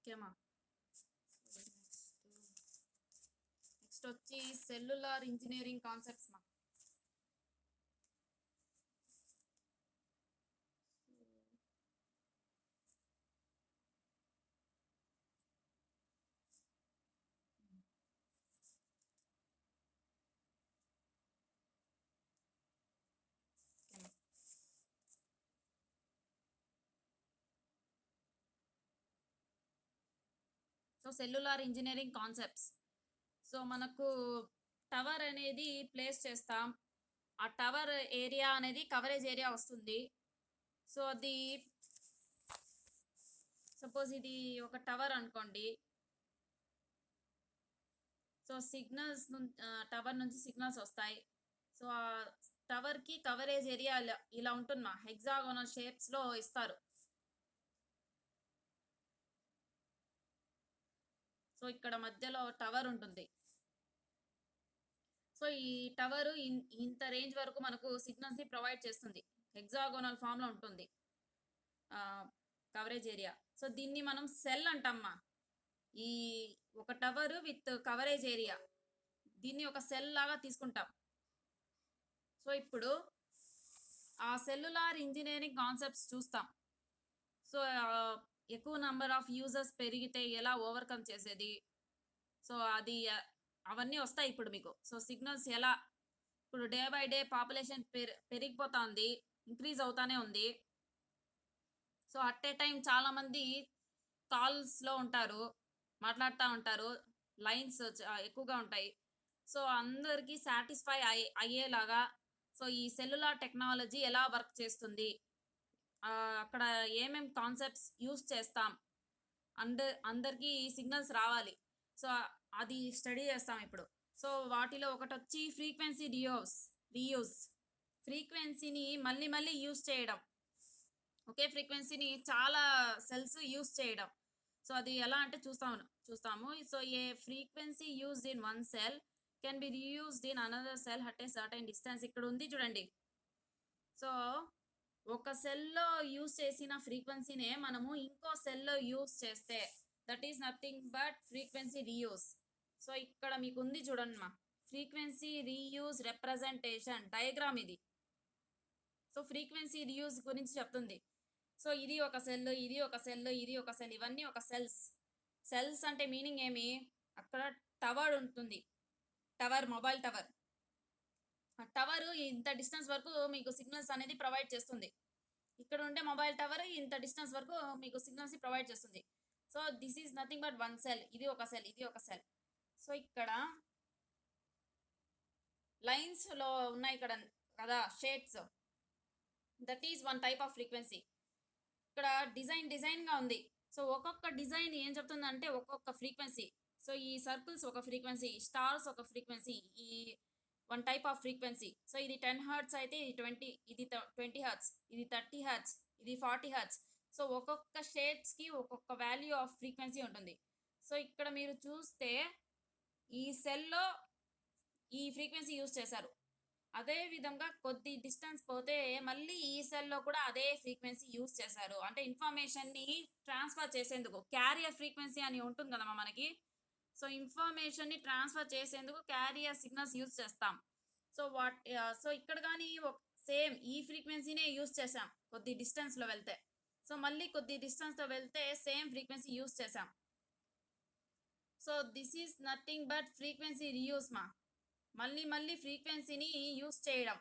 ఓకేమా. Next వచ్చి cellular engineering concepts మా. So cellular engineering concepts. So మనకు టవర్ అనేది ప్లేస్ చేస్తాం. ఆ టవర్ ఏరియా అనేది కవరేజ్ ఏరియా వస్తుంది. సో అది సపోజ్ ఇది ఒక టవర్ అనుకోండి. సో సిగ్నల్స్ టవర్ నుంచి సిగ్నల్స్ వస్తాయి. సో ఆ టవర్కి కవరేజ్ ఏరియా ఇలా ఉంటుందా, హెగ్జాగోనల్ షేప్స్లో ఇస్తారు. సో ఇక్కడ మధ్యలో టవర్ ఉంటుంది. సో ఈ టవర్ ఇంత రేంజ్ వరకు మనకు సిగ్నల్స్ని ప్రొవైడ్ చేస్తుంది. హెగ్జాగోనల్ ఫామ్లో ఉంటుంది కవరేజ్ ఏరియా. సో దీన్ని మనం సెల్ అంటామ్మా. ఈ ఒక టవర్ విత్ కవరేజ్ ఏరియా, దీన్ని ఒక సెల్ లాగా తీసుకుంటాం. సో ఇప్పుడు ఆ సెల్యులార్ ఇంజనీరింగ్ కాన్సెప్ట్స్ చూస్తాం. సో ఎక్కువ నెంబర్ ఆఫ్ యూజర్స్ పెరిగితే ఎలా ఓవర్కమ్ చేసేది, సో అది అవన్నీ వస్తాయి ఇప్పుడు మీకు. సో సిగ్నల్స్ ఎలా, ఇప్పుడు డే బై డే పాపులేషన్ పెరిగిపోతా ఉంది, ఇంక్రీజ్ అవుతానే ఉంది. సో అట్ ఏ టైం చాలామంది కాల్స్లో ఉంటారు, మాట్లాడుతూ ఉంటారు, లైన్స్ ఎక్కువగా ఉంటాయి. సో అందరికీ సాటిస్ఫై అయ్యేలాగా సో ఈ సెల్యులార్ టెక్నాలజీ ఎలా వర్క్ చేస్తుంది, అక్కడ ఏమేం కాన్సెప్ట్స్ యూస్ చేస్తాం, అందరికీ సిగ్నల్స్ రావాలి. సో అది స్టడీ చేస్తాం ఇప్పుడు. సో వాటిలో ఒకటి వచ్చి ఫ్రీక్వెన్సీ రీయూజ్. ఫ్రీక్వెన్సీని మళ్ళీ మళ్ళీ యూస్ చేయడం, ఒకే ఫ్రీక్వెన్సీని చాలా సెల్స్ యూస్ చేయడం. సో అది ఎలా అంటే చూస్తాము. So A frequency used in one cell can be reused in another cell at a certain distance. ఇక్కడ ఉంది చూడండి. సో ఒక సెల్లో యూజ్ చేసిన ఫ్రీక్వెన్సీనే మనము ఇంకో సెల్లో యూజ్ చేస్తే that is nothing but frequency reuse. So ఇక్కడ మీకు ఉంది చూడండి మా, ఫ్రీక్వెన్సీ రీయూజ్ రిప్రజెంటేషన్ డయాగ్రామ్ ఇది. సో ఫ్రీక్వెన్సీ రీయూజ్ గురించి చెప్తుంది. సో ఇది ఒక సెల్, ఇది ఒక సెల్, ఇది ఒక సెల్, ఇవన్నీ ఒక సెల్స్ అంటే మీనింగ్ ఏమి, అక్కడ టవర్ ఉంటుంది, మొబైల్ టవర్. ఆ టవర్ ఇంత డిస్టెన్స్ వరకు మీకు సిగ్నల్స్ అనేది ప్రొవైడ్ చేస్తుంది. ఇక్కడ ఉండే మొబైల్ టవర్ ఇంత డిస్టెన్స్ వరకు మీకు సిగ్నల్స్ ప్రొవైడ్ చేస్తుంది. So this is nothing but one cell, ఇది ఒక సెల్, ఇది ఒక సెల్. సో ఇక్కడ లైన్స్లో ఉన్నాయి ఇక్కడ కదా shapes, that is one type off frequency. ఇక్కడ డిజైన్గా ఉంది. సో ఒక్కొక్క డిజైన్ ఏం చెప్తుందంటే ఒక్కొక్క ఫ్రీక్వెన్సీ. సో ఈ సర్కిల్స్ ఒక ఫ్రీక్వెన్సీ, స్టార్స్ ఒక ఫ్రీక్వెన్సీ, ఈ one type off frequency. So ఇది 10 హర్ట్స్ అయితే ఇది 20 హర్ట్స్, ఇది 30 హర్ట్స్, ఇది 40 హర్ట్స్. సో ఒక్కొక్క షేప్స్కి ఒక్కొక్క వాల్యూ ఆఫ్ ఫ్రీక్వెన్సీ ఉంటుంది. సో ఇక్కడ మీరు చూస్తే ఈ సెల్లో ఈ ఫ్రీక్వెన్సీ యూజ్ చేశారు. అదే విధంగా కొద్ది డిస్టెన్స్ పోతే మళ్ళీ ఈ సెల్లో కూడా అదే ఫ్రీక్వెన్సీ యూజ్ చేశారు. అంటే ఇన్ఫర్మేషన్ని ట్రాన్స్ఫర్ చేసేందుకు క్యారియర్ ఫ్రీక్వెన్సీ అని ఉంటుంది కదమ్మా మనకి. సో ఇన్ఫర్మేషన్ని ట్రాన్స్ఫర్ చేసేందుకు క్యారియర్ సిగ్నల్స్ యూజ్ చేస్తాం. సో ఇక్కడ కానీ సేమ్ ఈ ఫ్రీక్వెన్సీనే యూజ్ చేసాం కొద్ది డిస్టెన్స్లో వెళ్తే. సో మళ్ళీ కొద్ది డిస్టెన్స్తో వెళ్తే సేమ్ ఫ్రీక్వెన్సీ యూజ్ చేసాం. So this is nothing but frequency reuse మా, మళ్ళీ ఫ్రీక్వెన్సీని యూజ్ చేయడం.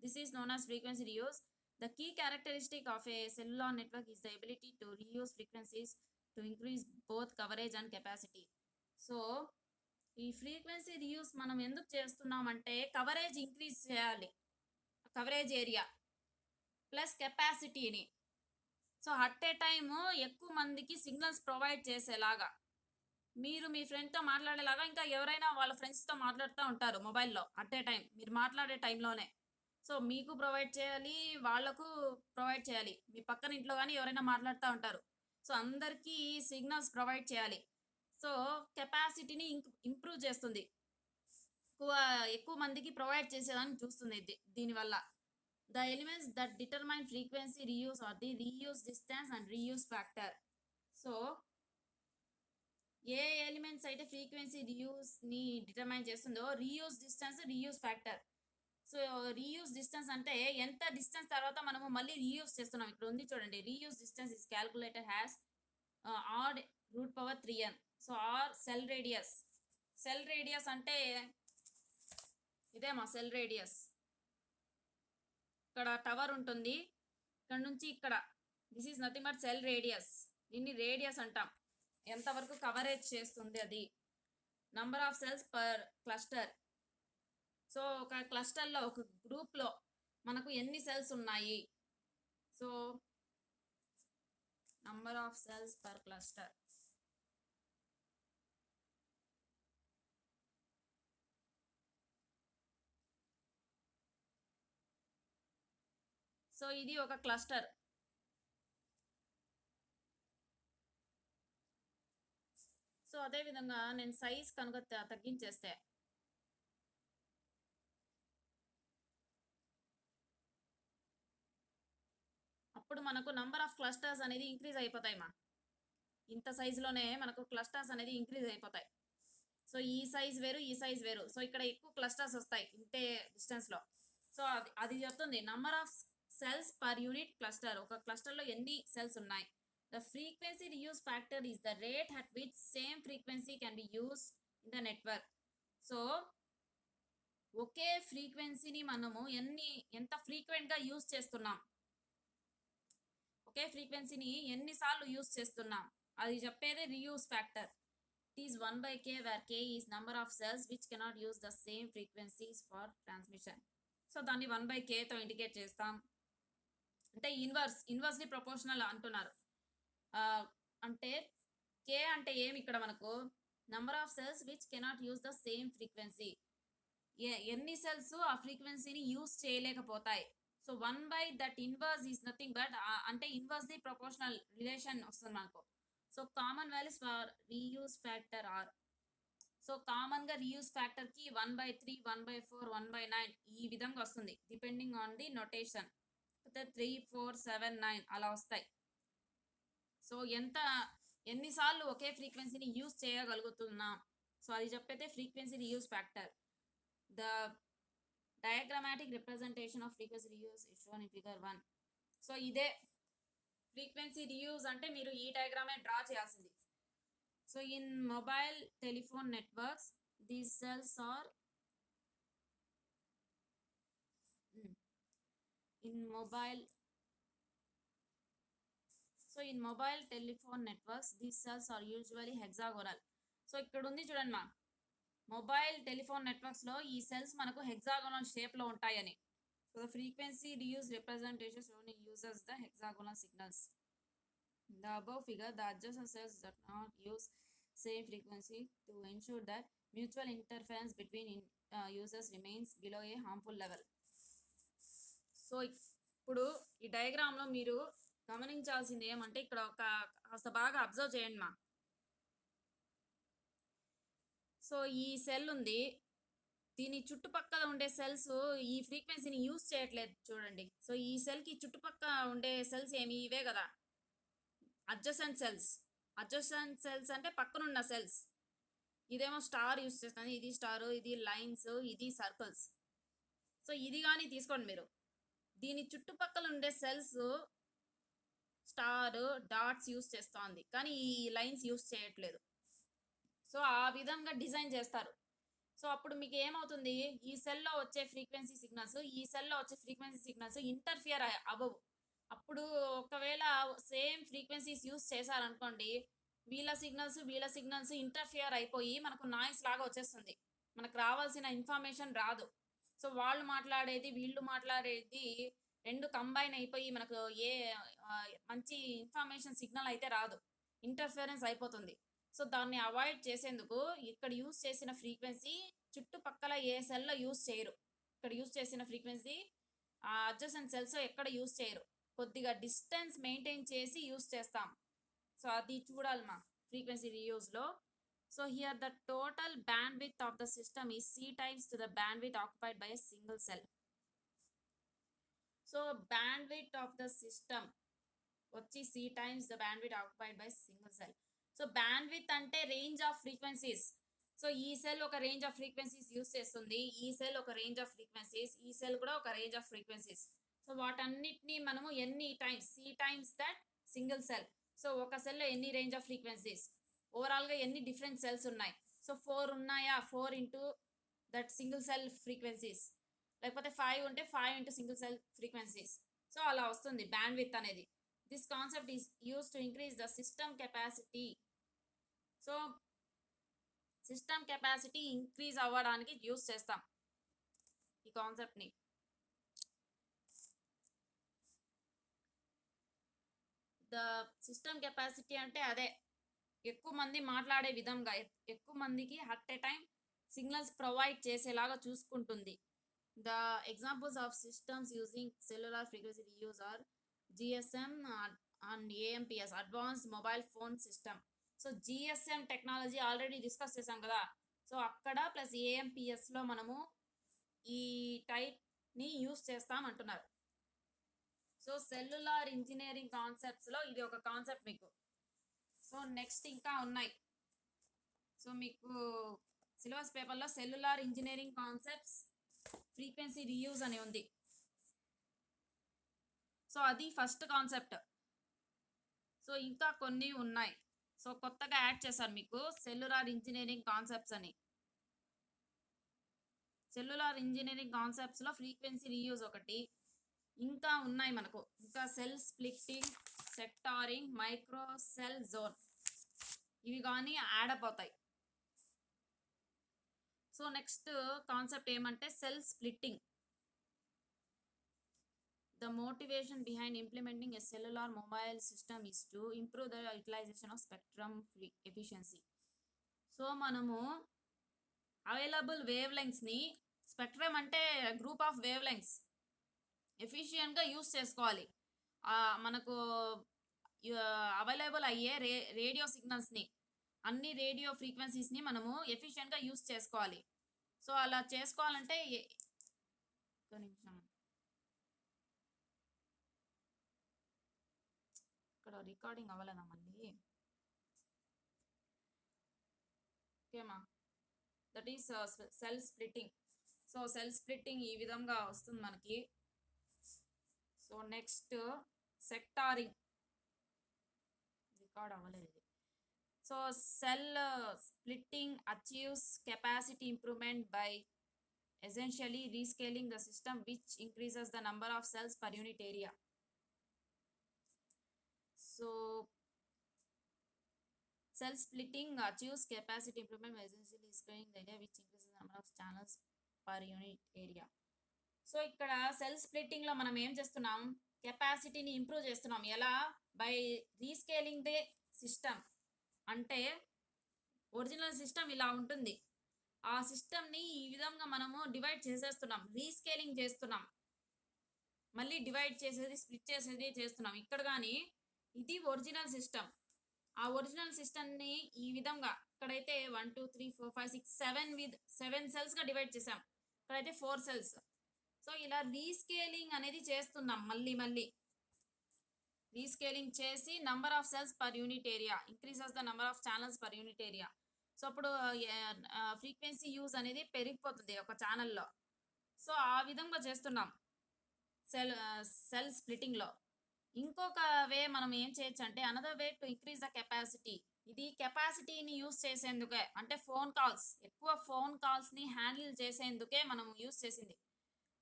This is known as frequency reuse. The key characteristic of a cellular network is the ability to reuse frequencies to increase both coverage and capacity. So ఈ frequency reuse మనం ఎందుకు చేస్తున్నామంటే coverage increase చేయాలి, coverage area plus కెపాసిటీని. So at a time ఎక్కువ మందికి signals provide చేసేలాగా, మీరు మీ ఫ్రెండ్తో మాట్లాడేలాగా ఇంకా ఎవరైనా వాళ్ళ ఫ్రెండ్స్తో మాట్లాడుతూ ఉంటారు మొబైల్లో అట్ ఏ టైం, మీరు మాట్లాడే టైంలోనే. సో మీకు ప్రొవైడ్ చేయాలి, వాళ్ళకు ప్రొవైడ్ చేయాలి, మీ పక్కన ఇంట్లో కానీ ఎవరైనా మాట్లాడుతూ ఉంటారు. సో అందరికీ సిగ్నల్స్ ప్రొవైడ్ చేయాలి. సో కెపాసిటీని ఇంప్రూవ్ చేస్తుంది, ఎక్కువ మందికి ప్రొవైడ్ చేసేదాన్ని చూస్తుంది దీనివల్ల. The elements that determine frequency reuse are the reuse distance and reuse factor. So A elements అయితే ఫ్రీక్వెన్సీ ని డిటర్మైన్ చేస్తుందో reuse distance, reuse factor. So reuse distance అంటే ఎంత డిస్టెన్స్ తర్వాత మనము మళ్ళీ రీయూస్ చేస్తున్నాం. ఇక్కడ ఉంది చూడండి, reuse distance is calculated has odd √3n. So R cell radius. Cell radius అంటే ఇదే మా సెల్ రేడియస్. ఇక్కడ టవర్ ఉంటుంది, ఇక్కడ నుంచి ఇక్కడ, this is nothing but cell radius. దీన్ని రేడియస్ అంటాం, ఎంతవరకు కవరేజ్ చేస్తుంది అది. Number of cells per cluster. So ఒక క్లస్టర్లో, ఒక గ్రూప్లో మనకు ఎన్ని సెల్స్ ఉన్నాయి. So number of cells per cluster. So ఇది ఒక క్లస్టర్. సో అదేవిధంగా నేను సైజ్ కనుక తగ్గించేస్తే అప్పుడు మనకు నంబర్ ఆఫ్ క్లస్టర్స్ అనేది ఇంక్రీజ్ అయిపోతాయి మా. ఇంత సైజులోనే మనకు క్లస్టర్స్ అనేది ఇంక్రీజ్ అయిపోతాయి. సో ఈ సైజ్ వేరు, ఈ సైజ్ వేరు. సో ఇక్కడ ఎక్కువ క్లస్టర్స్ వస్తాయి ఇంతే డిస్టెన్స్లో. సో అది చెప్తుంది number of cells per unit cluster. ఒక క్లస్టర్లో ఎన్ని సెల్స్ ఉన్నాయి. The frequency reuse factor is the rate at which same frequency can be use in the network. So ఒకే ఫ్రీక్వెన్సీని మనము ఎంత ఫ్రీక్వెంట్గా యూస్ చేస్తున్నాం, ఒకే ఫ్రీక్వెన్సీని ఎన్నిసార్లు యూస్ చేస్తున్నాం, అది చెప్పేది reuse factor. It is 1/k where k is number of cells which cannot use the same frequencies for transmission. So దాన్ని 1/k తో ఇండికేట్ చేస్తాం. అంటే ఇన్వర్స్లీ ప్రపోర్షనల్ అంటున్నారు. అంటే k అంటే ఏమి ఇక్కడ మనకు number of cells which cannot use the same frequency. ఎన్ని సెల్స్ ఆ ఫ్రీక్వెన్సీని యూస్ చేయలేకపోతాయి. So 1/that inverse is nothing but అంటే ఇన్వర్స్లీ ప్రపోర్షనల్ రిలేషన్ వస్తుంది మనకు. So common values for reuse factor are. So కామన్గా రీయూస్ ఫ్యాక్టర్కి 1/3, 1/4, 1/9 ఈ విధంగా వస్తుంది, డిపెండింగ్ ఆన్ ది నొటేషన్. 3, 4, 7, 9 అలా వస్తాయి. సో ఎన్నిసార్లు ఒకే ఫ్రీక్వెన్సీని యూస్ చేయగలుగుతున్నాం, సో అది చెప్పైతే frequency reuse factor. The diagrammatic representation of frequency reuse is shown in figure 1. So ఇదే ఫ్రీక్వెన్సీ రీయూస్ అంటే మీరు ఈ డయాగ్రామే డ్రా చేయాల్సింది. So in mobile telephone networks these cells are in mobile telephone networks these cells are usually hexagonal. So ఇక్కడ ఉంది చూడండి మా, మొబైల్ టెలిఫోన్ నెట్వర్క్స్లో ఈ సెల్స్ మనకు హెక్సాగోనల్ షేప్లో ఉంటాయని. So the frequency reuse representation shown uses the hexagonal signals. In the above figure, the adjacent cells do not use same frequency to ensure that mutual interference between users remains below a harmful level. So ఇప్పుడు ఈ డయాగ్రామ్లో మీరు గమనించాల్సింది ఏమంటే, ఇక్కడ కాస్త బాగా observe చేయండి మా. సో ఈ సెల్ ఉంది, దీని చుట్టుపక్కల ఉండే సెల్స్ ఈ ఫ్రీక్వెన్సీని యూస్ చేయట్లేదు చూడండి. సో ఈ సెల్కి చుట్టుపక్కల ఉండే సెల్స్ ఏమి, ఇవే కదా అడ్జసెంట్ సెల్స్. అడ్జసెంట్ సెల్స్ అంటే పక్కనున్న సెల్స్. ఇదేమో స్టార్ యూస్ చేస్తుంది, ఇది స్టార్, ఇది లైన్స్, ఇది సర్కిల్స్. సో ఇది కానీ తీసుకోండి మీరు, దీని చుట్టుపక్కల ఉండే సెల్స్ స్టార్, డాట్స్ యూస్ చేస్తుంది, కానీ ఈ లైన్స్ యూస్ చేయట్లేదు. సో ఆ విధంగా డిజైన్ చేస్తారు. సో అప్పుడు మీకు ఏమవుతుంది, ఈ సెల్లో వచ్చే ఫ్రీక్వెన్సీ సిగ్నల్స్, ఈ సెల్లో వచ్చే ఫ్రీక్వెన్సీ సిగ్నల్స్ ఇంటర్ఫియర్ అవ్వవు. అప్పుడు ఒకవేళ సేమ్ ఫ్రీక్వెన్సీస్ యూస్ చేశారనుకోండి, వీళ్ళ సిగ్నల్స్ ఇంటర్ఫియర్ అయిపోయి మనకు నాయిస్ లాగా వచ్చేస్తుంది, మనకు రావాల్సిన ఇన్ఫర్మేషన్ రాదు. సో వాళ్ళు మాట్లాడేది వీళ్ళు మాట్లాడేది రెండు కంబైన్ అయిపోయి మనకు మంచి ఇన్ఫర్మేషన్ సిగ్నల్ అయితే రాదు, ఇంటర్ఫియరెన్స్ అయిపోతుంది. సో దాన్ని అవాయిడ్ చేసేందుకు ఇక్కడ యూస్ చేసిన ఫ్రీక్వెన్సీ చుట్టుపక్కల ఏ సెల్లో యూస్ చేయరు. ఇక్కడ యూస్ చేసిన ఫ్రీక్వెన్సీ ఆ అడ్జసెంట్ సెల్స్ ఎక్కడ యూస్ చేయరు, కొద్దిగా డిస్టెన్స్ మెయింటైన్ చేసి యూస్ చేస్తాం. సో అది చూడాలి మా ఫ్రీక్వెన్సీ రీయూస్లో. So here the total bandwidth of the system is C times to the bandwidth occupied by a single cell. So so bandwidth of the system వచ్చి C times the bandwidth occupied by single cell. So bandwidth అంటే range of frequencies. So ఈ cell ఒక range of frequencies use చేస్తుంది, ఈ cell ఒక range of frequencies, ఈ cell కూడా ఒక రేంజ్ ఆఫ్ ఫ్రీక్వెన్సీస్. సో వాటన్నిటిని మనము ఎన్ని times C times that single cell. So ఒక సెల్లో ఎన్ని రేంజ్ ఆఫ్ ఫ్రీక్వెన్సీస్, ఓవరాల్గా ఎన్ని డిఫరెంట్ సెల్స్ ఉన్నాయి. సో 4 ఉన్నాయా, 4 into that single cell frequencies, లేకపోతే 5 ఉంటే 5 into single cell frequencies. So అలా వస్తుంది బ్యాండ్విడ్త్ అనేది. This concept is used to increase the system capacity. So system capacity increase అవ్వడానికి యూస్ చేస్తాం ఈ కాన్సెప్ట్ ని. ద సిస్టమ్ కెపాసిటీ అంటే అదే ఎక్కువ మంది మాట్లాడే విధంగా, ఎక్కువ మందికి at a time signals provide చేసేలాగా చూసుకుంటుంది. The examples of systems using cellular frequency use are GSM and AMPS, advanced mobile phone system. So GSM technology already discuss చేసాం కదా. సో అక్కడ ప్లస్ AMPSలో మనము ఈ టైప్ని యూస్ చేస్తాం అంటున్నారు. సో సెల్యులార్ ఇంజనీరింగ్ కాన్సెప్ట్స్లో ఇది ఒక కాన్సెప్ట్ మీకు. సో నెక్స్ట్ ఇంకా ఉన్నాయి. సో మీకు సిలబస్ పేపర్లో cellular engineering concepts frequency reuse అని ఉంది. సో అది ఫస్ట్ కాన్సెప్ట్. సో ఇంకా కొన్ని ఉన్నాయి. సో కొత్తగా యాడ్ చేశారు మీకు సెల్యులార్ ఇంజనీరింగ్ కాన్సెప్ట్స్ అని. సెల్యులార్ ఇంజనీరింగ్ కాన్సెప్ట్స్లో ఫ్రీక్వెన్సీ రీయూజ్ ఒకటి, ఇంకా ఉన్నాయి మనకు. ఇంకా cell splitting, sectoring, micro cell zone, ఇవి కానీ యాడప్ అవుతాయి. సో నెక్స్ట్ కాన్సెప్ట్ ఏమంటే cell splitting. The motivation behind implementing a cellular mobile system is to improve the utilization of spectrum efficiency. So మనము అవైలబుల్ వేవ్ లెంగ్త్స్ని, స్పెక్ట్రమ్ అంటే group of wave lengths, ఎఫిషియెంట్గా use చేసుకోవాలి. మనకు అవైలబుల్ అయ్యే రేడియో సిగ్నల్స్ని, అన్ని రేడియో ఫ్రీక్వెన్సీస్ని మనము ఎఫిషియెంట్గా యూస్ చేసుకోవాలి. సో అలా చేసుకోవాలంటే ఒక నిమిషం, ఇక్కడ రికార్డింగ్ అవ్వలేదా మళ్ళీ? ఓకేమా, that is cell splitting. So cell splitting ఈ విధంగా వస్తుంది మనకి. సో నెక్స్ట్ సెక్టారింగ్, రికార్డ్ అవ్వలేదు. So cell splitting achieves capacity improvement by essentially rescaling the system, which increases the number of cells per unit area. So cell splitting achieves capacity improvement by essentially rescaling the area, which increases the number of channels per unit area. So ఇక్కడ cell స్ప్లిట్టింగ్లో మనం ఏం చేస్తున్నాం, కెపాసిటీని improve చేస్తున్నాం. ఎలా? By rescaling the system. అంటే original system ఇలా ఉంటుంది, ఆ సిస్టమ్ని ఈ విధంగా మనము డివైడ్ చేసేస్తున్నాం, రీస్కేలింగ్ చేస్తున్నాం, మళ్ళీ డివైడ్ చేసేది, స్ప్లిట్ చేసేది చేస్తున్నాం. ఇక్కడ కానీ ఇది ఒరిజినల్ సిస్టమ్. ఆ ఒరిజినల్ సిస్టమ్ని ఈ విధంగా ఇక్కడైతే 1 2 3 4 5 6 7 సెల్స్గా డివైడ్ చేసాం, ఇక్కడైతే 4 సెల్స్. సో ఇలా రీస్కేలింగ్ అనేది చేస్తున్నాం, మళ్ళీ రీస్కేలింగ్ చేసి number of cells per unit area, increases the number of channels per unit area. So అప్పుడు ఫ్రీక్వెన్సీ యూజ్ అనేది పెరిగిపోతుంది ఒక ఛానల్లో. సో ఆ విధంగా చేస్తున్నాం సెల్ స్ప్లిట్టింగ్లో. ఇంకొక వే మనం ఏం చేయొచ్చు అంటే another way to increase the capacity. ఇది కెపాసిటీని యూజ్ చేసేందుకే, అంటే ఫోన్ కాల్స్, ఎక్కువ ఫోన్ కాల్స్ని హ్యాండిల్ చేసేందుకే మనం యూజ్ చేసింది.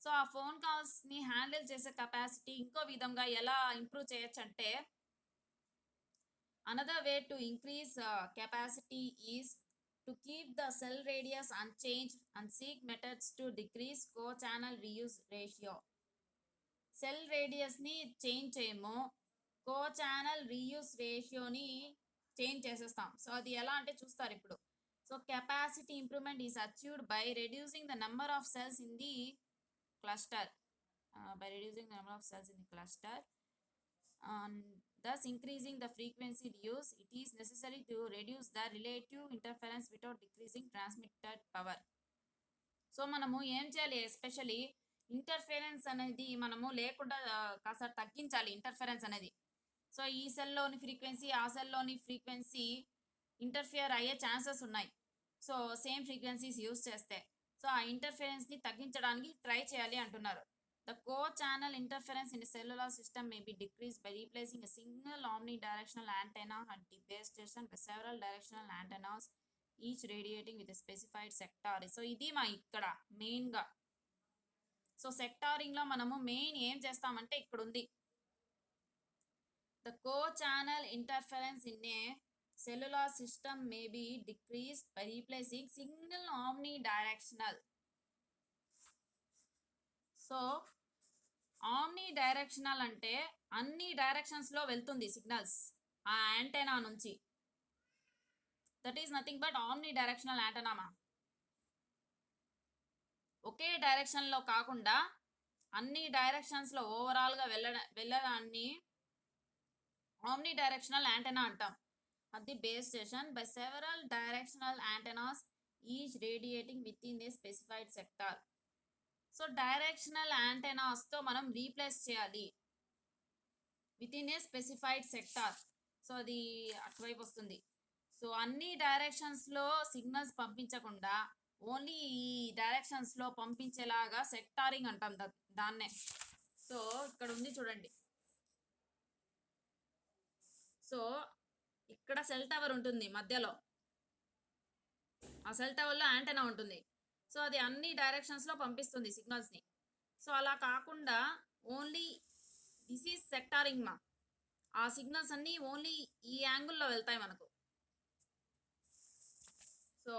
సో ఆ ఫోన్ కాల్స్ని హ్యాండిల్ చేసే కెపాసిటీ ఇంకో విధంగా ఎలా ఇంప్రూవ్ చేయొచ్చు అంటే, another way to increase capacity is to keep the cell radius unchanged and seek methods to decrease co-channel reuse ratio. Cell రేడియస్ని చేంజ్ చేయము, co-channel reuse రేషియోని చేంజ్ చేసేస్తాం. సో అది ఎలా అంటే చూస్తారు ఇప్పుడు. So capacity improvement is achieved by reducing the number of cells in the cluster, and thus increasing the frequency reuse. It is necessary to reduce the relative interference without decreasing transmitted power. So మనము ఏం చేయాలి, especially interference అనేది మనము లేకుండా కాస్త తగ్గించాలి interference అనేది. So, ఈ సెల్‌లోని ఫ్రీక్వెన్సీ, ఆ సెల్‌లోని ఫ్రీక్వెన్సీ ఇంటర్ఫియర్ అయ్యే ఛాన్సెస్ ఉన్నాయి. సో, సేమ్ ఫ్రీక్వెన్సీస్ యూజ్ చేస్తే. సో, ఆ ఇంటర్ఫిరెన్స్‌ని తగ్గించడానికి ట్రై చేయాలి అంటున్నారు. The core channel interference in cellular system may be decreased by replacing a single omnidirectional antenna at the base station by several directional antennas, each radiating with a specified sector. So, ఇది ఇక్కడ మెయిన్‌గా. So, సెక్టారింగ్‌లో మనము main ఏం చేస్తామంటే ఇక్కడుంది. The co-channel interference in a cellular system may be decreased by replacing single omnidirectional. So, omnidirectional అంటే అన్ని డైరెక్షన్స్‌లో వెళ్తుంది సిగ్నల్స్ ఆ యాంటెనా నుంచి. That is nothing but omnidirectional antenna. ఒకే డైరెక్షన్‌లో కాకుండా అన్ని డైరెక్షన్స్‌లో ఓవరాల్‌గా వెళ్ళడాన్ని omnidirectional antenna అంటాం. At the base station by several directional antennas, each radiating within a specified sector. So, directional యాంటెనాస్‌తో మనం రీప్లేస్ చేయాలి within a specified sector. So, అది అటువైపు వస్తుంది. సో, అన్ని డైరెక్షన్స్‌లో సిగ్నల్స్ పంపించకుండా ఓన్లీ ఈ డైరెక్షన్స్‌లో పంపించేలాగా సెక్టారింగ్ అంటాం దాన్నే. సో, ఇక్కడ ఉంది చూడండి. సో, ఇక్కడ సెల్ టవర్ ఉంటుంది మధ్యలో. ఆ సెల్ టవర్‌లో యాంటెనా ఉంటుంది. సో, అది అన్ని డైరెక్షన్స్‌లో పంపిస్తుంది సిగ్నల్స్‌ని. సో, అలా కాకుండా ఓన్లీ దిస్ ఈజ్ సెక్టారింగ్ ఆ సిగ్నల్స్ అన్నీ ఓన్లీ ఈ యాంగిల్‌లో వెళ్తాయి మనకు. సో,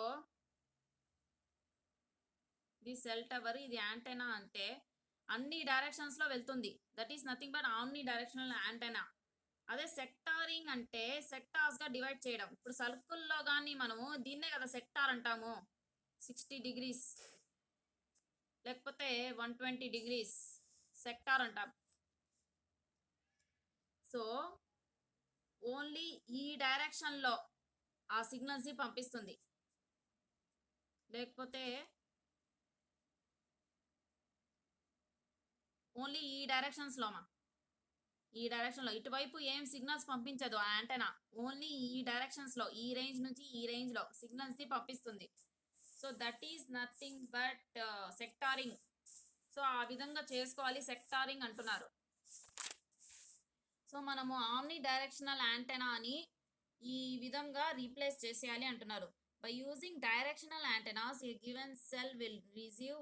ఇది సెల్ టవర్, ఇది యాంటెనా అంటే అన్ని డైరెక్షన్స్‌లో వెళ్తుంది. That is nothing but omnidirectional antenna. అదే సెక్టారింగ్ అంటే సెక్టార్స్‌గా డివైడ్ చేయడం. ఇప్పుడు సర్కిల్‌లో గాని మనము దీన్నే కదా సెక్టార్ అంటాము. 60 డిగ్రీస్ లేకపోతే 120 డిగ్రీస్ సెక్టార్ అంటాం. సో, ఓన్లీ ఈ డైరెక్షన్‌లో ఆ సిగ్నల్స్‌ని పంపిస్తుంది. లేకపోతే ఓన్లీ ఈ డైరెక్షన్స్‌లోమా. ఈ డైరెక్షన్‌లో ఇటువైపు ఏం సిగ్నల్స్ పంపించదు ఆ యాంటెనా. ఓన్లీ ఈ డైరెక్షన్స్‌లో ఈ రేంజ్ నుంచి ఈ రేంజ్‌లో సిగ్నల్స్‌ని పంపిస్తుంది. So, that is nothing but sectoring. So, ఆ విధంగా చేసుకోవాలి సెక్టారింగ్ అంటున్నారు. సో, మనము omnidirectional యాంటెనాని ఈ విధంగా రీప్లేస్ చేసేయాలి అంటున్నారు. By using directional antennas a given cell will receive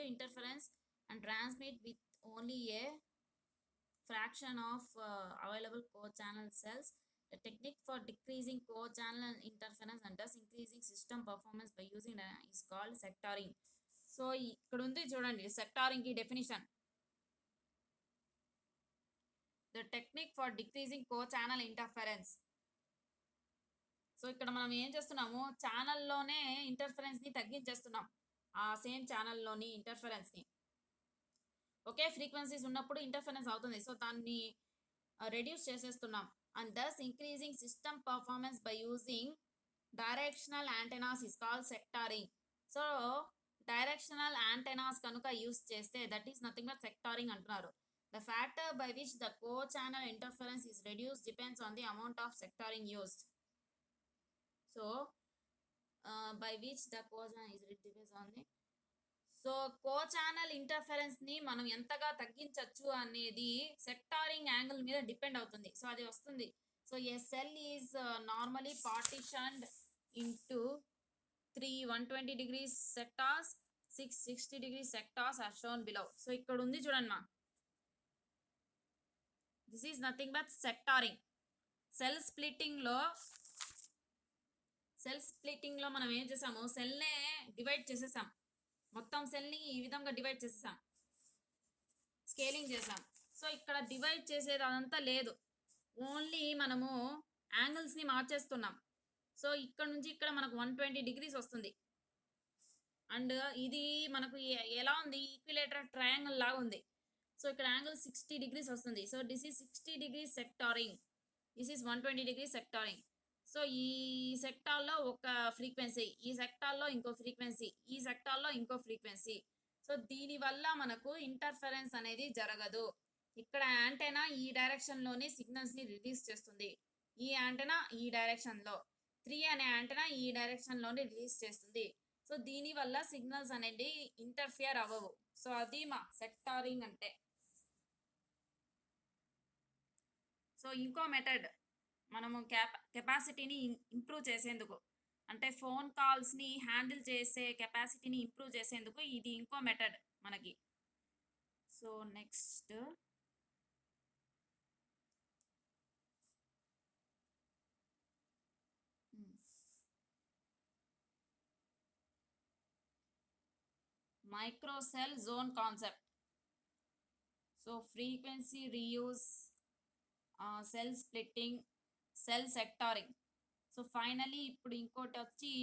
interference and transmit with only A fraction of available co-channel cells. The technique for decreasing co-channel interference and thus increasing system performance by using is called sectoring. So, ఇక్కడ ఉంది చూడండి sectoring కి definition. The technique for decreasing co-channel interference. So, ఇక్కడ మనం ఏం చేస్తున్నాము ఛానల్లోనే ఇంటర్ఫరెన్స్‌ని తగ్గించేస్తున్నాం. ఆ సేమ్ ఛానల్లోని ఇంటర్ఫరెన్స్‌ని. ఒకే ఫ్రీక్వెన్సీస్ ఉన్నప్పుడు ఇంటర్ఫరెన్స్ అవుతుంది. సో, దాన్ని రెడ్యూస్ చేసేస్తున్నాం. And thus increasing system performance by using directional antennas is called sectoring. So, directional antennas కనుక యూస్ చేస్తే that is nothing but sectoring అంటున్నారు. The factor by which the co channel interference is reduce depends on the amount of sectoring used. So, by which the co channel is depends on the. So, co channel ఇంటర్ఫరెన్స్‌ని మనం ఎంతగా తగ్గించొచ్చు అనేది sectoring angle మీద depend అవుతుంది. So, అది వస్తుంది. So, a cell is normally partitioned into 3 120 degrees sectors, 6 60 degrees sectors are shown below. So, ఇక్కడ ఉంది చూడండి this is nothing but sectoring. Cell స్ప్లిట్టింగ్లో మనం ఏం చేసాము సెల్నే డివైడ్ చేసేసాం. మొత్తం సెల్ని ఈ విధంగా డివైడ్ చేసేసాం, స్కేలింగ్ చేసాం. సో, ఇక్కడ డివైడ్ చేసేది అదంతా లేదు. ఓన్లీ మనము యాంగిల్స్ని మార్చేస్తున్నాం. సో, ఇక్కడ నుంచి ఇక్కడ మనకు 120 డిగ్రీస్ వస్తుంది. అండ్ ఇది మనకు ఎలా ఉంది ఈక్విలేటరల్ ట్రయాంగిల్ లాగా ఉంది. సో, ఇక్కడ యాంగిల్ 60 డిగ్రీస్ వస్తుంది. So, this is 60 degrees sectoring, this is 120 degrees sectoring. So, ఈ సెక్టార్లో ఒక ఫ్రీక్వెన్సీ, ఈ సెక్టార్లో ఇంకో ఫ్రీక్వెన్సీ, ఈ సెక్టార్లో ఇంకో ఫ్రీక్వెన్సీ. సో దీనివల్ల మనకు ఇంటర్ఫరెన్స్ అనేది జరగదు. ఇక్కడ యాంటెనా ఈ డైరెక్షన్లోనే సిగ్నల్స్ని రిలీజ్ చేస్తుంది. ఈ యాంటెనా ఈ డైరెక్షన్లో, 3 అనే యాంటెనా ఈ డైరెక్షన్లోనే రిలీజ్ చేస్తుంది. సో దీనివల్ల సిగ్నల్స్ అనేది ఇంటర్ఫియర్ అవ్వవు. సో అది మా సెక్టారింగ్ అంటే. సో ఇంకో మెథడ్ మనము కెపాసిటీని ఇంప్రూవ్ చేసేందుకు, అంటే ఫోన్ కాల్స్ని హ్యాండిల్ చేసే కెపాసిటీని ఇంప్రూవ్ చేసేందుకు ఇది ఇంకో మెథడ్ మనకి. So next microcell zone concept. So frequency reuse, cell splitting, cell sectoring. So finally ఇప్పుడు ఇంకోటి వచ్చి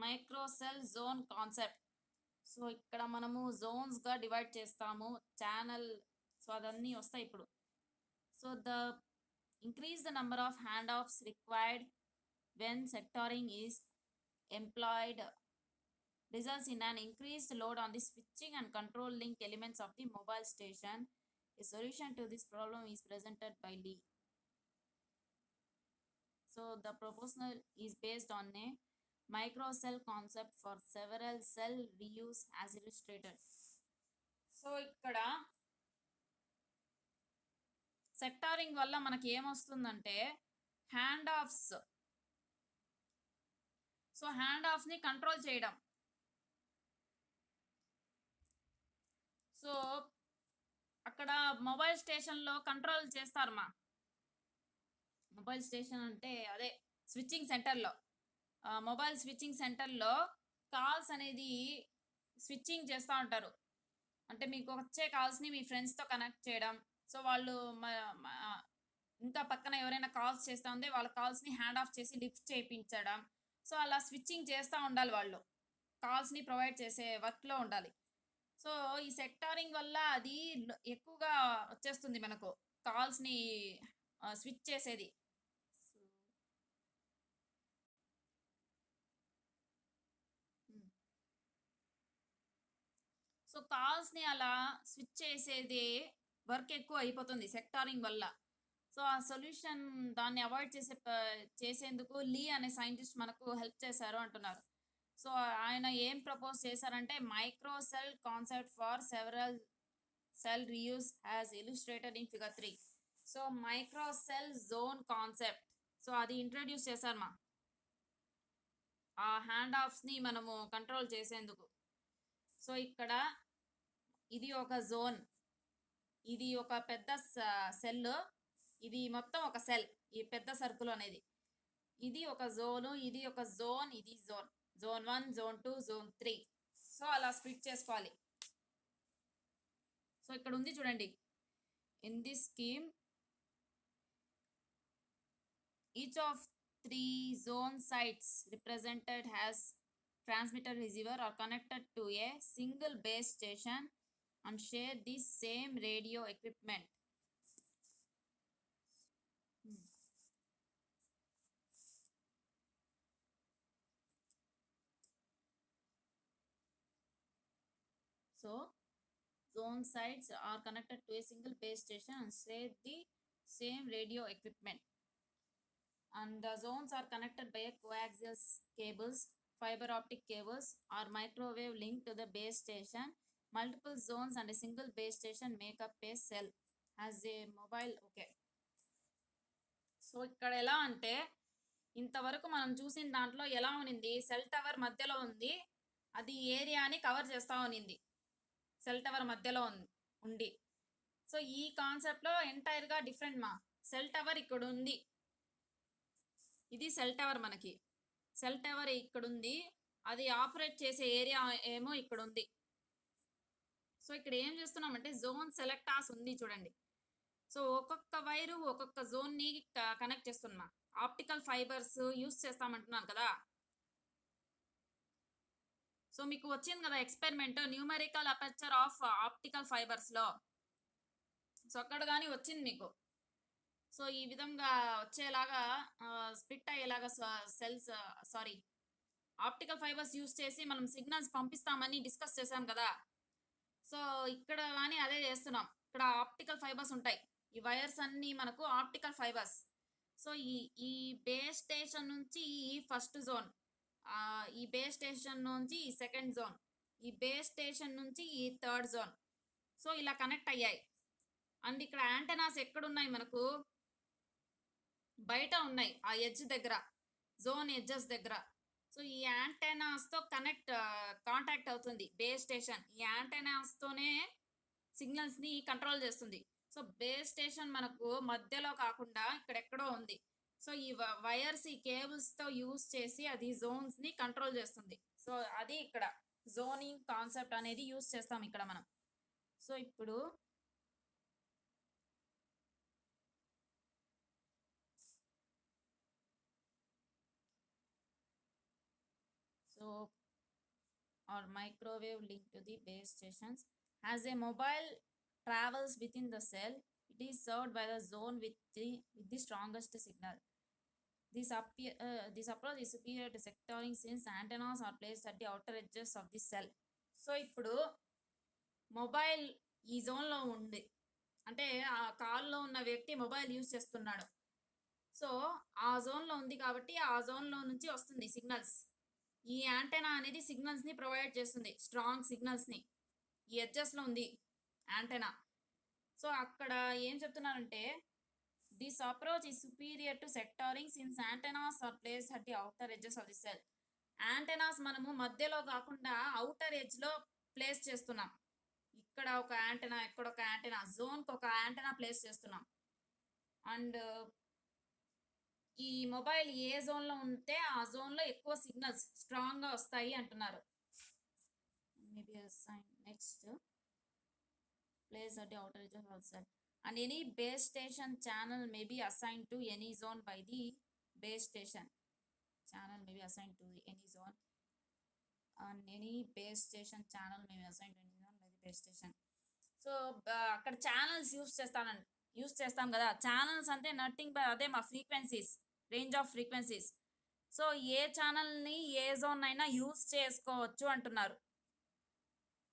మైక్రోసెల్ జోన్ కాన్సెప్ట్. సో ఇక్కడ మనము జోన్స్గా డివైడ్ చేస్తాము, ఛానల్. సో అదన్నీ వస్తాయి ఇప్పుడు. So increase the number of handoffs required when sectoring is employed results in an increased load on the switching and control link elements of the mobile station. A solution to this problem is presented by Lee. So the proposal is based on a microcell concept for several cell reuse as illustrated. So ఇక్కడ sectoring వల్ల మనకి ఏమొస్తుందంటే hand offs. So hand ఆఫ్ని control చేయడం. So అక్కడ mobile స్టేషన్లో control చేస్తారమ్మా. Mobile station అంటే అదే స్విచ్చింగ్ సెంటర్లో, మొబైల్ స్విచ్చింగ్ సెంటర్లో కాల్స్ అనేది స్విచ్చింగ్ చేస్తూ ఉంటారు. అంటే మీకు వచ్చే కాల్స్ని మీ ఫ్రెండ్స్తో కనెక్ట్ చేయడం. సో వాళ్ళు ఇంకా పక్కన ఎవరైనా కాల్స్ చేస్తూ ఉంటే వాళ్ళ కాల్స్ని హ్యాండ్ ఆఫ్ చేసి లిఫ్ట్ చేయించడం. సో అలా స్విచ్చింగ్ చేస్తూ ఉండాలి, వాళ్ళు కాల్స్ని ప్రొవైడ్ చేసే వర్క్లో ఉండాలి. సో ఈ సెక్టారింగ్ వల్ల అది ఎక్కువగా వచ్చేస్తుంది మనకు, కాల్స్ని స్విచ్ చేసేది. సో కాల్స్ని అలా స్విచ్ చేసేది వర్క్ ఎక్కువ అయిపోతుంది సెక్టారింగ్ వల్ల. సో ఆ సొల్యూషన్ దాన్ని అవాయిడ్ చేసేందుకు లీ అనే సైంటిస్ట్ మనకు హెల్ప్ చేశారు అంటున్నారు. సో ఆయన ఏం ప్రపోజ్ చేశారంటే microcell concept for several cell reuse as illustrated in figure 3. So microcell zone concept, so అది ఇంట్రడ్యూస్ చేశారు ఆ హ్యాండ్ ఆఫ్స్ని మనము కంట్రోల్ చేసేందుకు. సో ఇక్కడ ఇది ఒక జోన్, ఇది ఒక పెద్ద సెల్, ఇది మొత్తం ఒక సెల్, ఈ పెద్ద సర్కిల్ అనేది. ఇది ఒక జోను, ఇది ఒక జోన్, ఇది zone, zone 1, zone 2, zone 3. So అలా స్ప్లిట్ చేసుకోవాలి. సో ఇక్కడ ఉంది చూడండి, in this scheme each of 3 zone sites represented has transmitter receiver are connected to a single base station and share the same radio equipment. So zone sites are connected to a single base station and share the same radio equipment. And the zones are connected by a coaxial cables, fiber optic cables, or microwave link to the base station. Multiple zones and a single base station make up a cell as a mobile. Okay. So ఇక్కడ ఎలా అంటే ఇంతవరకు మనం చూసిన దాంట్లో ఎలా ఉన్నింది, cell tower మధ్యలో ఉంది, అది ఏరియాని కవర్ చేస్తూ ఉన్నింది, సెల్ టవర్ మధ్యలో ఉండి. సో ఈ కాన్సెప్ట్లో ఎంటైర్గా డిఫరెంట్ సెల్ టవర్ ఇక్కడ ఉంది, ఇది సెల్ టవర్, మనకి సెల్ టవర్ ఇక్కడ ఉంది, అది ఆపరేట్ చేసే ఏరియా ఏమో ఇక్కడ ఉంది. సో ఇక్కడ ఏం చేస్తున్నామంటే జోన్ సెలెక్టాస్ ఉంది చూడండి. సో ఒక్కొక్క వైరు ఒక్కొక్క జోన్ని కనెక్ట్ చేస్తున్నా. ఆప్టికల్ ఫైబర్స్ యూస్ చేస్తామంటున్నాను కదా. సో మీకు వచ్చింది కదా experiment, numerical aperture of optical ఫైబర్స్లో. సో అక్కడ కానీ వచ్చింది మీకు. సో ఈ విధంగా వచ్చేలాగా స్ప్లిట్ అయ్యేలాగా ఆప్టికల్ ఫైబర్స్ యూస్ చేసి మనం సిగ్నల్స్ పంపిస్తామని డిస్కస్ చేసాం కదా. సో ఇక్కడ కానీ అదే చేస్తున్నాం. ఇక్కడ ఆప్టికల్ ఫైబర్స్ ఉంటాయి. ఈ వైర్స్ అన్నీ మనకు ఆప్టికల్ ఫైబర్స్. సో ఈ ఈ బేస్ స్టేషన్ నుంచి ఈ ఫస్ట్ జోన్, ఈ బేస్ స్టేషన్ నుంచి ఈ సెకండ్ జోన్, ఈ బేస్ స్టేషన్ నుంచి ఈ థర్డ్ జోన్. సో ఇలా కనెక్ట్ అయ్యాయి. అండ్ ఇక్కడ యాంటెనాస్ ఎక్కడున్నాయి మనకు? బయట ఉన్నాయి, ఆ ఎడ్జ్ దగ్గర, జోన్ ఎడ్జెస్ దగ్గర. సో ఈ యాంటెనాస్తో కాంటాక్ట్ అవుతుంది బేస్ స్టేషన్. ఈ యాంటెనాస్తోనే సిగ్నల్స్ని కంట్రోల్ చేస్తుంది. సో బేస్ స్టేషన్ మనకు మధ్యలో కాకుండా ఇక్కడ ఎక్కడో ఉంది. సో ఈ వైర్స్, ఈ కేబుల్స్తో యూస్ చేసి అది జోన్స్ని కంట్రోల్ చేస్తుంది. సో అది ఇక్కడ జోనింగ్ కాన్సెప్ట్ అనేది యూస్ చేస్తాం ఇక్కడ మనం. సో ఇప్పుడు or microwave link to the base stations. As a mobile travels within the cell, it is served by the zone with the strongest signal. This approach is superior to sectoring since antennas are placed at the outer edges of the cell. So ఇప్పుడు mobile ఈ జోన్లో ఉంది అంటే ఆ కాల్లో ఉన్న వ్యక్తి mobile use చేస్తున్నాడు. సో ఆ జోన్లో ఉంది కాబట్టి ఆ జోన్లో నుంచి వస్తుంది సిగ్నల్స్. ఈ యాంటెనా అనేది సిగ్నల్స్ని ప్రొవైడ్ చేస్తుంది, స్ట్రాంగ్ సిగ్నల్స్ని. ఈ ఎడ్జెస్లో ఉంది యాంటెనా. సో అక్కడ ఏం చెప్తున్నారంటే this approach is superior to sectoring since antennas are place at the outer edges of the cell. Antennas మనము మధ్యలో కాకుండా అవుటర్ ఎడ్జ్లో ప్లేస్ చేస్తున్నాం. ఇక్కడ ఒక యాంటెనా, ఇక్కడ ఒక యాంటెనా, జోన్కి ఒక యాంటెనా ప్లేస్ చేస్తున్నాం. అండ్ ఈ మొబైల్ ఏ జోన్లో ఉంటే ఆ జోన్లో ఎక్కువ సిగ్నల్స్ స్ట్రాంగ్గా వస్తాయి అంటున్నారు. Maybe assign next place at the outer edge of cell and any base station channel may be assigned to any zone by the base station. Channel may be assigned to any zone and any base station channel may be assigned to any zone by the base station. So అక్కడ channels use చేస్తాం కదా. Channels అంటే nothing but అదే మా frequencies, range of frequencies. So ఏ ఛానల్ని ఏ zone అయినా యూస్ చేసుకోవచ్చు అంటున్నారు.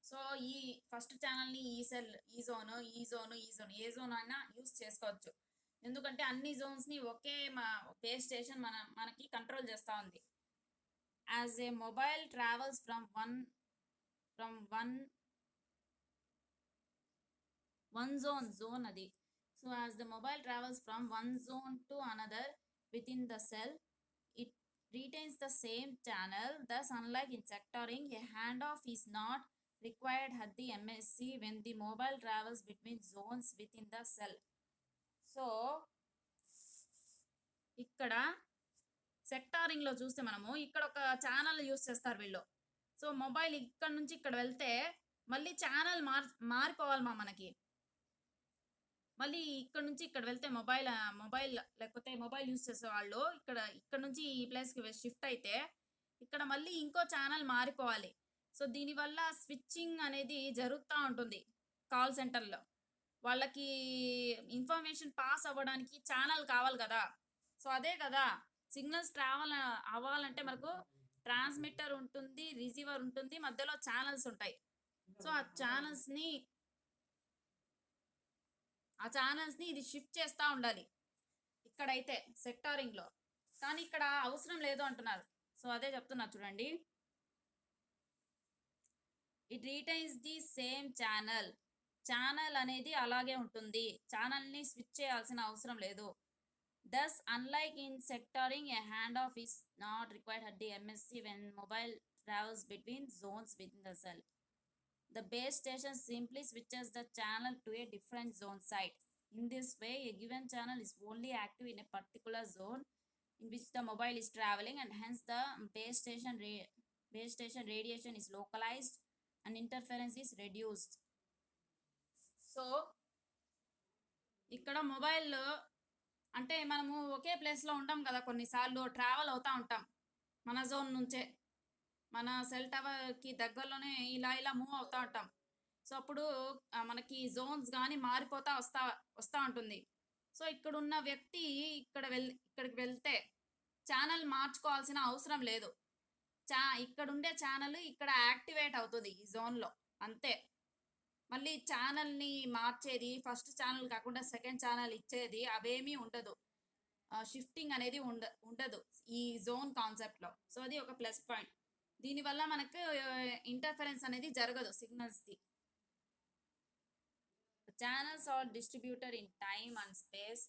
సో ఈ ఫస్ట్ ఛానల్ని ఈ సెల్, ఈ జోన్, ఈ జోన్, ఈ జోన్, ఏ జోన్ అయినా యూస్ చేసుకోవచ్చు. ఎందుకంటే అన్ని జోన్స్ని ఒకే బేస్ స్టేషన్ మనకి కంట్రోల్ చేస్తూ ఉంది. As a mobile travels from one zone అది. So as the mobile travels from one zone to another within the cell, it retains the same channel. Thus, unlike in sectoring, a handoff is not required at the MSC when the mobile travels between zones within the cell. So ఇక్కడ సెక్టారింగ్లో చూస్తే మనము ఇక్కడ ఒక channel use చేస్తారు వీళ్ళు. So mobile ఇక్కడ నుంచి ఇక్కడ వెళ్తే మళ్ళీ ఛానల్ మారిపోవాలి మనకి. మళ్ళీ ఇక్కడ నుంచి ఇక్కడ వెళ్తే మొబైల్ లేకపోతే మొబైల్ యూస్ చేసే వాళ్ళు ఇక్కడ నుంచి ఈ ప్లేస్కి షిఫ్ట్ అయితే ఇక్కడ మళ్ళీ ఇంకో ఛానల్ మారిపోవాలి. సో దీనివల్ల స్విచ్చింగ్ అనేది జరుగుతూ ఉంటుంది కాల్ సెంటర్లో. వాళ్ళకి ఇన్ఫర్మేషన్ పాస్ అవ్వడానికి ఛానల్ కావాలి కదా. సో అదే కదా, సిగ్నల్స్ ట్రావెల్ అవ్వాలంటే మనకు ట్రాన్స్మిటర్ ఉంటుంది, రిసీవర్ ఉంటుంది, మధ్యలో ఛానల్స్ ఉంటాయి. సో ఆ ఛానల్స్ని ఇది షిఫ్ట్ చేస్తూ ఉండాలి ఇక్కడైతే సెక్టారింగ్లో. కానీ ఇక్కడ అవసరం లేదు అంటున్నారు. సో అదే చెప్తున్నా చూడండి. It retains the same channel అనేది అలాగే ఉంటుంది, ఛానల్ని స్విచ్ చేయాల్సిన అవసరం లేదు. Thus, unlike in sectoring, a handoff is not required at the MSC when mobile travels between zones within the cell. The base station simply switches the channel to a different zone site. In this way, a given channel is only active in a particular zone in which the mobile is traveling, and hence the base station radiation is localized and interference is reduced. So, ఇక్కడ mobile అంటే మనము ఒకే ప్లేస్లో ఉంటాం కదా, కొన్నిసార్లు travel అవుతూ ఉంటాం మన జోన్ నుంచే. మన సెల్ టవర్కి దగ్గరలోనే ఇలా మూవ్ అవుతూ ఉంటాం. సో అప్పుడు మనకి జోన్స్ కానీ మారిపోతా వస్తూ ఉంటుంది. సో ఇక్కడున్న వ్యక్తి ఇక్కడికి వెళ్తే ఛానల్ మార్చుకోవాల్సిన అవసరం లేదు. ఇక్కడ ఉండే ఛానల్ ఇక్కడ యాక్టివేట్ అవుతుంది ఈ జోన్లో, అంతే. మళ్ళీ ఛానల్ని మార్చేది, ఫస్ట్ ఛానల్ కాకుండా సెకండ్ ఛానల్ ఇచ్చేది అవేమీ ఉండదు. షిఫ్టింగ్ అనేది ఉండదు ఈ జోన్ కాన్సెప్ట్లో. సో అది ఒక ప్లస్ పాయింట్. దీనివల్ల మనకు ఇంటర్ఫరెన్స్ అనేది జరగదు సిగ్నల్స్ది. Channels are distributed in time and space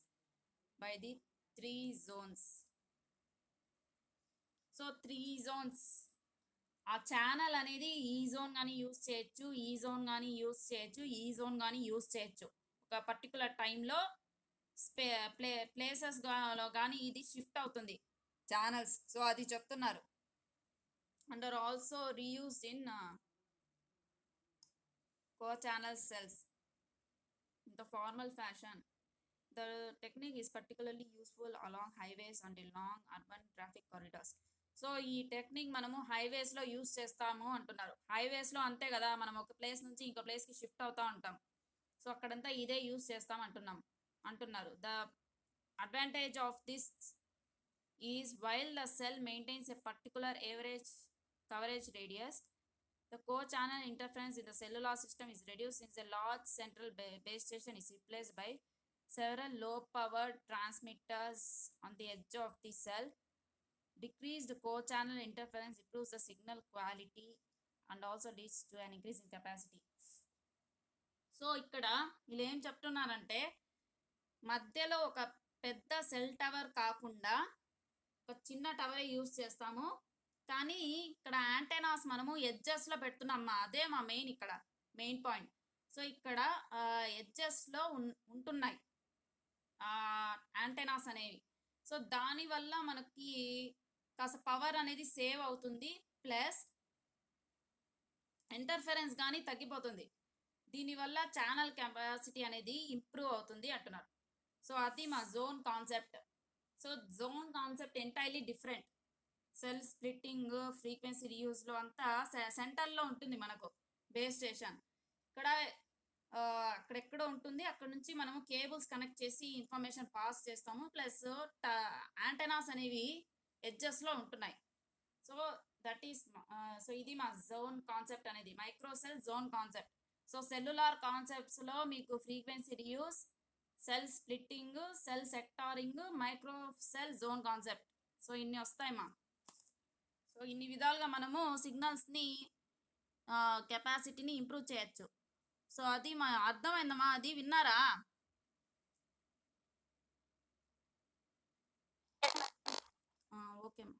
by the 3 zones. So 3 zones, ఆ ఛానల్ అనేది ఈ జోన్ కానీ యూస్ చేయొచ్చు, ఈ జోన్ కానీ యూస్ చేయొచ్చు, ఈ జోన్ కానీ యూస్ చేయొచ్చు. ఒక పర్టికులర్ టైంలో ప్లేసెస్ లో కానీ ఇది షిఫ్ట్ అవుతుంది ఛానల్స్. సో అది చెప్తున్నారు. And are also reused in co-channel cells in the formal fashion. The technique is particularly useful along highways and long urban traffic corridors. So ఈ టెక్నిక్ మనము హైవేస్లో యూస్ చేస్తాము అంటున్నారు. హైవేస్లో అంతే కదా, మనం ఒక ప్లేస్ నుంచి ఇంకో ప్లేస్కి షిఫ్ట్ అవుతూ ఉంటాం. సో అక్కడంతా ఇదే యూస్ చేస్తాం అంటున్నారు. The advantage of this is while the cell maintains a particular average coverage radius, the co-channel interference in the cellular system is reduced since a large central base station is replaced by several low-powered transmitters on the edge of the cell. Decreased co-channel interference improves the signal quality and also leads to an increase in capacity. So ఇక్కడ వీళ్ళు ఏం చెప్తున్నారంటే, మధ్యలో ఒక పెద్ద cell tower కాకుండా ఒక చిన్న టవరే యూస్ చేస్తాము, కానీ ఇక్కడ యాంటెనాస్ మనము ఎడ్జెస్లో పెడుతున్నామ్మా. అదే మా మెయిన్ పాయింట్. సో ఇక్కడ ఎడ్జెస్లో ఉంటున్నాయి యాంటెనాస్ అనేవి. సో దానివల్ల మనకి కాస్త పవర్ అనేది సేవ్ అవుతుంది, ప్లస్ ఇంటర్ఫరెన్స్ కానీ తగ్గిపోతుంది. దీనివల్ల ఛానల్ కెపాసిటీ అనేది ఇంప్రూవ్ అవుతుంది అంటున్నారు. సో అది మా zone concept. So zone concept entirely different. Cell splitting, frequency రీయూజ్లో అంతా సెంటర్లో ఉంటుంది మనకు బేస్ స్టేషన్. ఇక్కడ అక్కడెక్కడో ఉంటుంది, అక్కడ నుంచి మనము కేబుల్స్ కనెక్ట్ చేసి ఇన్ఫర్మేషన్ పాస్ చేస్తాము, ప్లస్ యాంటెనాస్ అనేవి ఎడ్జెస్లో ఉంటున్నాయి. సో దట్ ఈస్ సో ఇది మా జోన్ కాన్సెప్ట్ అనేది, microcell zone concept. So cellular కాన్సెప్ట్స్లో మీకు frequency reuse, cell splitting, cell sectoring, microcell zone concept. So ఇన్ని వస్తాయమ్మా. సో ఇన్ని విధాలుగా మనము సిగ్నల్స్ని కెపాసిటీని ఇంప్రూవ్ చేయొచ్చు. సో అది మా అర్థమైందమ్మా, అది విన్నారా? ఓకే అమ్మా.